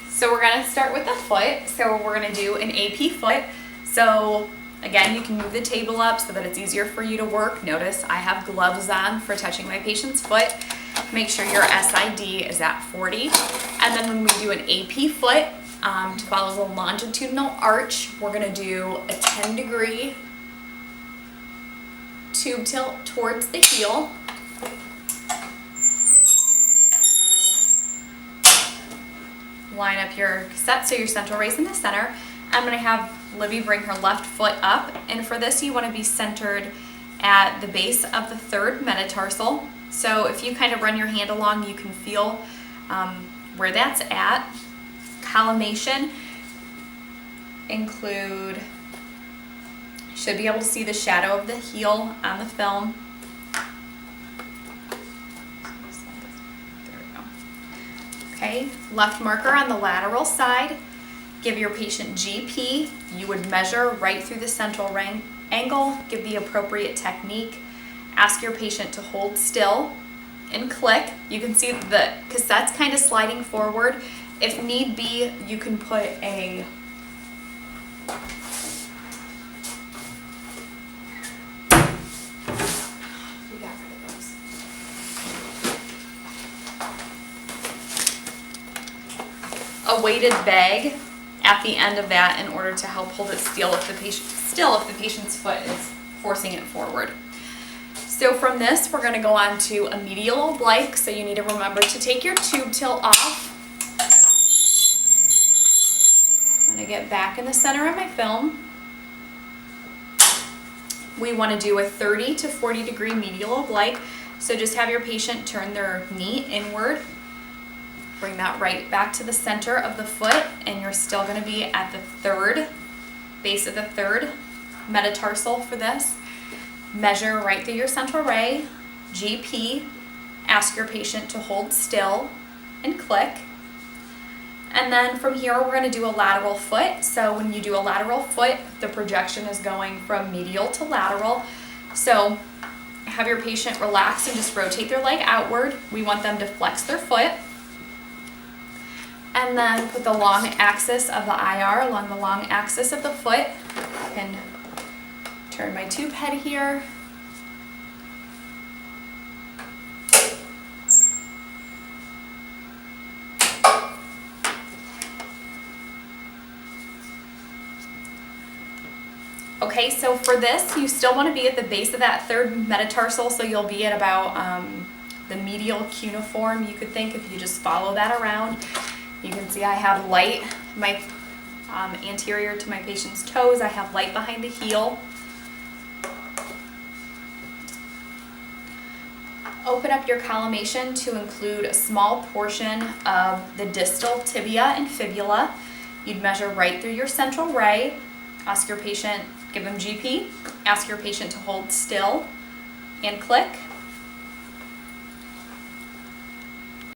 So we're gonna start with the foot. So we're gonna do an AP foot. So again, you can move the table up so that it's easier for you to work. Notice I have gloves on for touching my patient's foot. Make sure your SID is at 40. And then when we do an AP foot, to follow the longitudinal arch, we're gonna do a 10-degree tube tilt towards the heel. Line up your cassette so your central raise in the center. I'm going to have Libby bring her left foot up, and for this you want to be centered at the base of the third metatarsal. So if you kind of run your hand along, you can feel where that's at. Collimation include, you should be able to see the shadow of the heel on the film. Okay, left marker on the lateral side. Give your patient GP. You would measure right through the central angle, give the appropriate technique. Ask your patient to hold still and click. You can see the cassette's kind of sliding forward. If need be, you can put a weighted bag at the end of that in order to help hold it still if the patient's foot is forcing it forward. So from this, we're going to go on to a medial oblique. So you need to remember to take your tube tilt off. I'm going to get back in the center of my film. We want to do a 30 to 40 degree medial oblique. So just have your patient turn their knee inward. Bring that right back to the center of the foot, and you're still going to be at the base of the third metatarsal for this. Measure right through your central ray, GP, ask your patient to hold still and click. And then from here, we're going to do a lateral foot. So when you do a lateral foot, the projection is going from medial to lateral. So have your patient relax and just rotate their leg outward. We want them to flex their foot. And then put the long axis of the IR along the long axis of the foot. I can turn my tube head here. Okay, so for this, you still want to be at the base of that third metatarsal, so you'll be at about the medial cuneiform, you could think, if you just follow that around. You can see I have light, my anterior to my patient's toes. I have light behind the heel. Open up your collimation to include a small portion of the distal tibia and fibula. You'd measure right through your central ray. Ask your patient, give them GP. Ask your patient to hold still and click.